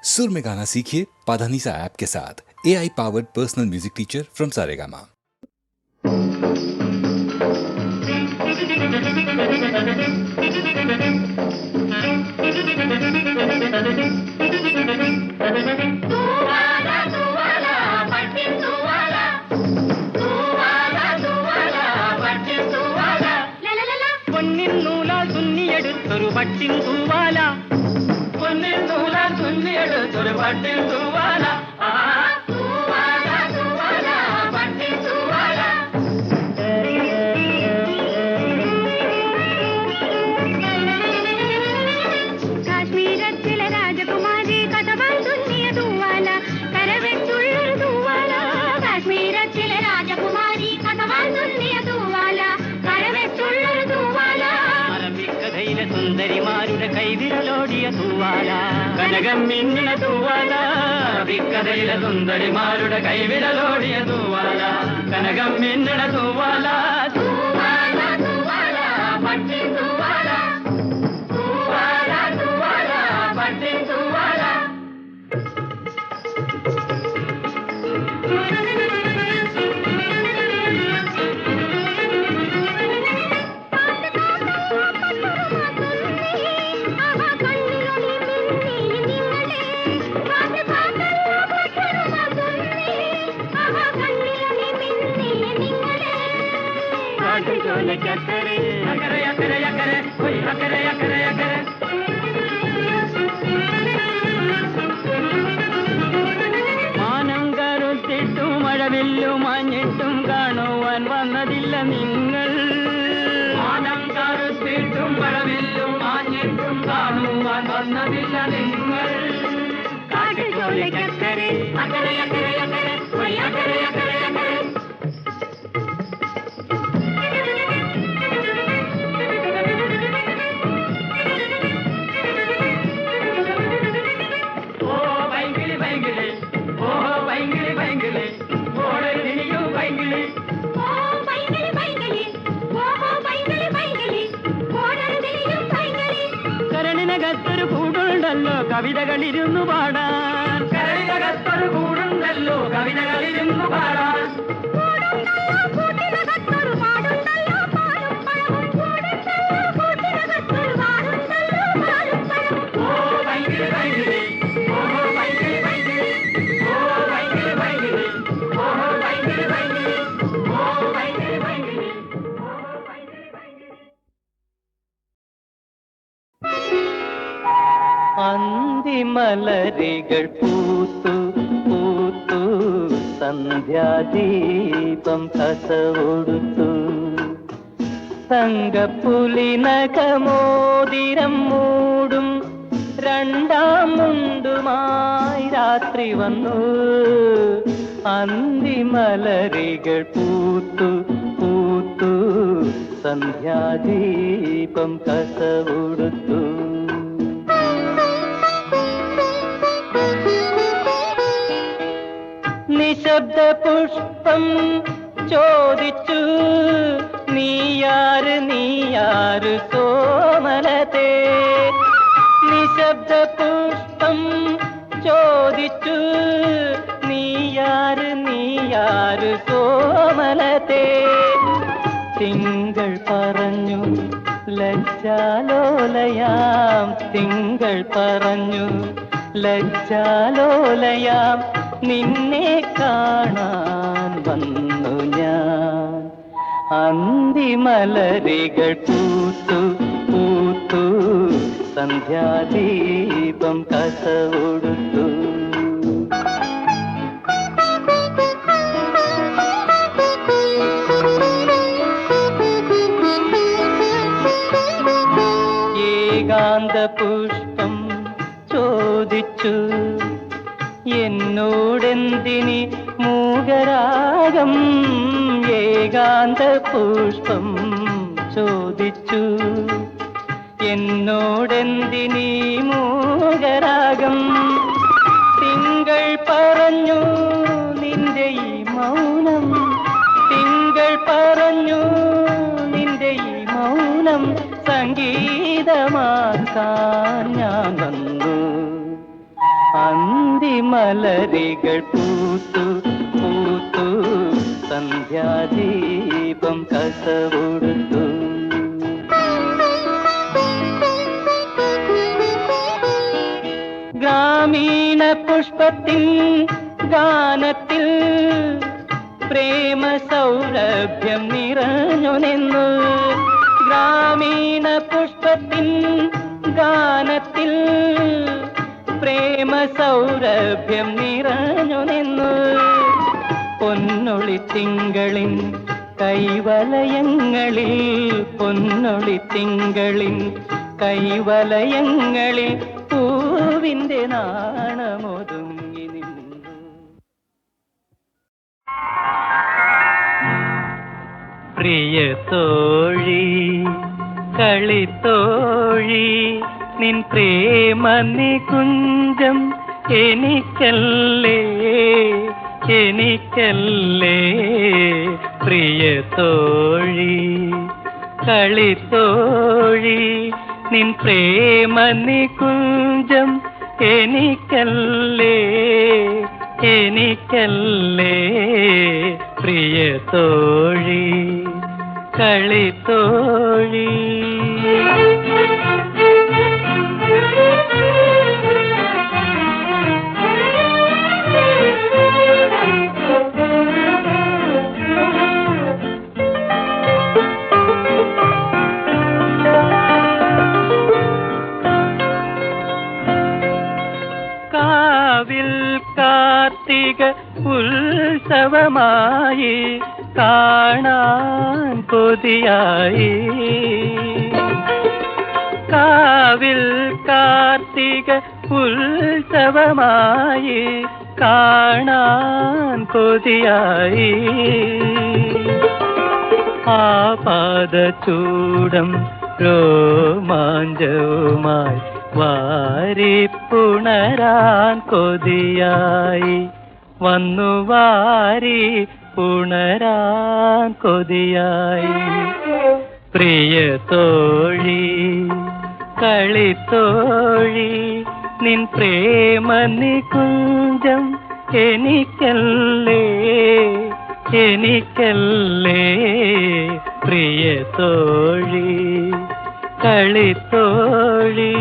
सुर में गाना सीखिए पाधानीसा ऐप के साथ। AI powered personal music teacher from Saregama. സുന്ദരിമാരുടെ കൈവിരലോടിയ തൂവാല കനകം മിന്നിന തൂവാല വിക്കതയില സുന്ദരിമാരുടെ കൈവിരലോടിയ തൂവാല കനകം മിന്നിന തൂവാല തൂവാല തൂവാല പട്ടി തൂവാല തൂവാല തൂവാല പട്ടി തൂവാല മാനം കറുത്തിട്ടും മഴവില്ലും മഞ്ഞിട്ടും കാണുവാൻ വന്നതില്ല നിങ്ങൾ. മാനം കറുത്തിട്ടും മഴവില്ലും മഞ്ഞിട്ടും കാണുവാൻ വന്നതില്ല നിങ്ങൾ. കാട്ടുചോലക്കരെ അക്കരെ അക്കരെ അക്കരെ അക്കരെ അക്കരെ അക്കരെ കരളിനകത്തൊരു കൂടുണ്ടല്ലോ കവിതകളിരുന്നു പാടാൻ. കരളിനകത്തൊരു കൂടുണ്ടല്ലോ കവിതകളിരുന്നു പാടാൻ. അന്തിമലരികൾ പൂത്തു പൂത്തു സന്ധ്യാദീപം കസവൊടുത്തു തങ്കപ്പുലിനഖമോതിരം മൂടും രണ്ടാം മുണ്ടുമായി രാത്രി വന്നു. അന്തിമലരികൾ പൂത്തു പൂത്തു സന്ധ്യാദീപം കസവൊടുത്തു. നിശബ്ദ പുഷ്പം ചോദിച്ചു നീയാര് നീയാര് കോമലതേ. നിശബ്ദ പുഷ്പം ചോദിച്ചു നീയാര് നീയാര് കോമലതേ. തിങ്കൾ പറഞ്ഞു ലജ്ജാലോലയാം തിങ്കൾ പറഞ്ഞു ലജ്ജാലോലയാം നിന്നെ കാണാൻ വന്നു ഞാൻ. അന്തിമലരികൾ പൂത്തു പൂത്തു സന്ധ്യാദീപം കസവൊടുത്തു. ഏകാന്ത പുഷ്പം ചോദിച്ചു എന്നോടെന്തിനി മൂകരാഗം. ഏകാന്ത പുഷ്പം ചോദിച്ചു എന്നോടെന്തിനി മൂകരാഗം. തിങ്കൾ പറഞ്ഞു നിന്റെ ഈ മൗനം തിങ്കൾ പറഞ്ഞു നിന്റെ ഈ മൗനം സംഗീതമാക്കാൻ ഞാൻ വന്നു. അന്തിമലരികൾ പൂത്തു പൂത്തു സന്ധ്യാദീപം കസവൊടുത്തു. ഗ്രാമീണ പുഷ്പത്തിൻ ഗാനത്തിൽ പ്രേമ സൗരഭ്യം നിറഞ്ഞു നിന്നു. ഗ്രാമീണ പുഷ്പത്തിൻ ഗാനത്തിൽ പ്രേമ സൗരഭ്യം നിറഞ്ഞു നിന്നു. പൊന്നൊളി തിങ്കളിൻ കൈവലയങ്ങളിൽ പൊന്നൊളി തിങ്കളിൻ കൈവലയങ്ങളിൽ പൂവിന്റെ നാണമൊതുങ്ങി നിന്നു. പ്രിയ തോഴി കളിത്തോഴി നിൻ പ്രേമ നികുഞ്ചം എനിക്കല്ലേ എനിക്കല്ലേ. പ്രിയ തോഴി കളിത്തോഴി നിൻ പ്രേമ നികുഞ്ചം എനിക്കല്ലേ എനിക്കല്ലേ. പ്രിയ തോഴി കളിത്തോഴി. കാവിൽ കാർത്തിക ഉത്സവമായി കാണാൻ കൊതിയായി. കാവിൽ കാർത്തിക ഉത്സവമായി കാണാൻ കൊതിയായി. ആപാദചൂടം രോമാഞ്ചവുമായി വാരിപ്പുണരാൻ കൊതിയായി. വന്നു വാരി പുണരാൻ കൊതിയായി. പ്രിയ തോഴി കളിത്തോഴി നിൻ പ്രേമ നികുഞ്ചം എനിക്കല്ലേ എനിക്കല്ലേ. പ്രിയ തോഴി കളിത്തോഴി.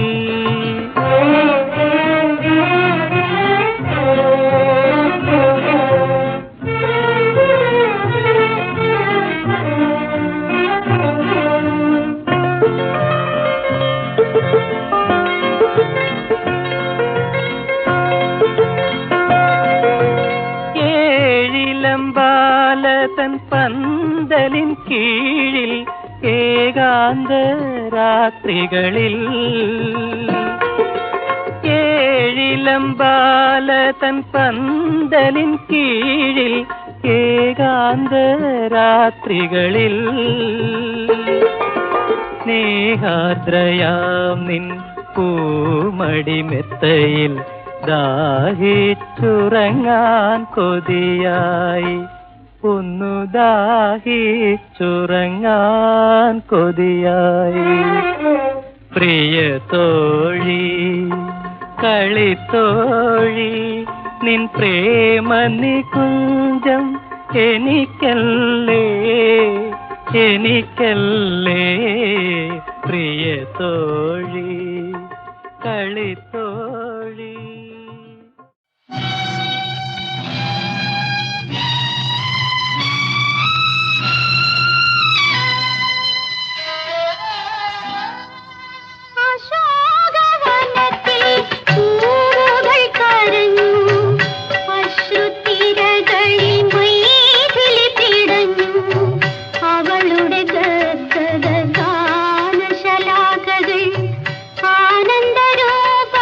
ഏഴിലമ്പാലതൻ പന്തലിൻ കീഴിൽ ഏകാന്ത രാത്രികളിൽ ഏഴിലമ്പാലതൻ പന്തലിൻ കീഴിൽ ഏകാന്ത രാത്രികളിൽ സ്നേഹാദ്രയാം നിൻ പൂമടിമെത്തയിൽ ദാഹിച്ചുറങ്ങാൻ കൊതിയായി. ഒന്നു ദാഹിച്ചുറങ്ങാൻ കൊതിയായി. പ്രിയ തോഴി കളിത്തോഴി നിൻ പ്രേമ നികുഞ്ചം എനിക്കല്ലേ എനിക്കല്ലേ. പ്രിയ തോഴി കളിത്തോഴി. ആനന്ദരൂപ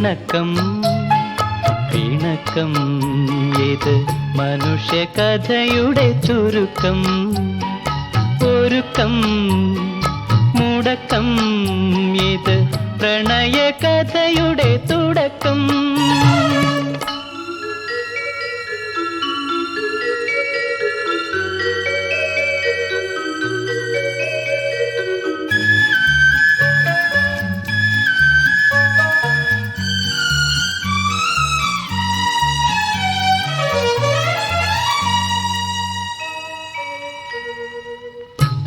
ഇണക്കം പിണക്കം ഇത് മനുഷ്യ കഥയുടെ ചുരുക്കം ഒരുക്കം മുടക്കം ഇത് പ്രണയ കഥയുടെ തുടക്കം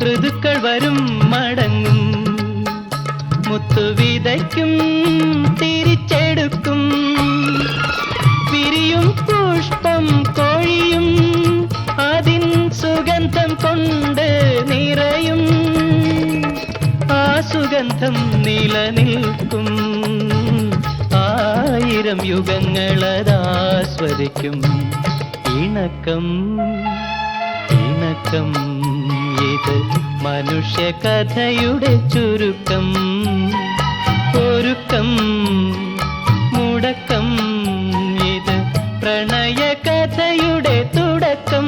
ഋതുക്കൾ വരും മടങ്ങും മുത്തു വിതയ്ക്കും തിരിച്ചെടുക്കും വിരിയും പുഷ്പം കോഴിയും അതിൻ സുഗന്ധം കൊണ്ട് നിറയും ആ സുഗന്ധം നിലനിൽക്കും ആയിരം യുഗങ്ങളതാസ്വദിക്കും ഇണക്കം ഇണക്കം ഇത് മനുഷ്യ കഥയുടെ ചുരുക്കം ഒരുക്കം മുടക്കം ഇത് പ്രണയ കഥയുടെ തുടക്കം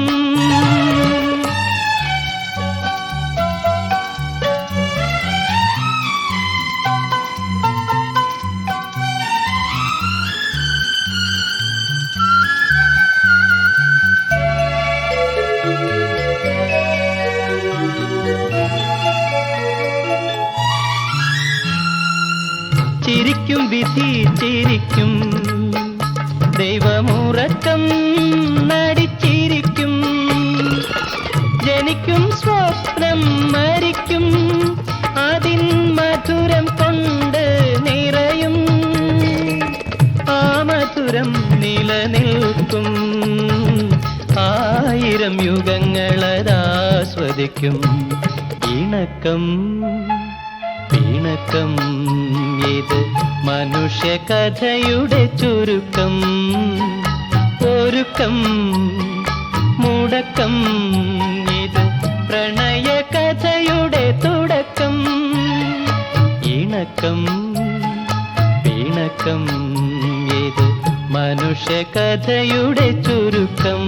ചിരിക്കും വിധി ചിരിക്കും ദൈവമുറക്കം നടിച്ചിരിക്കും ജനിക്കും സ്വപ്നം മരിക്കും അതിൻ മധുരം കൊണ്ട് നിറയും ആ മധുരം നിലനിൽക്കും ആയിരം യുഗങ്ങളതാസ്വദിക്കും ഇണക്കം പിണക്കം ഇത് മനുഷ്യ കഥയുടെ ചുരുക്കം ഒരുക്കം മുടക്കം ഇത് പ്രണയ കഥയുടെ തുടക്കം ഇണക്കം പിണക്കം ഇത് മനുഷ്യ കഥയുടെ ചുരുക്കം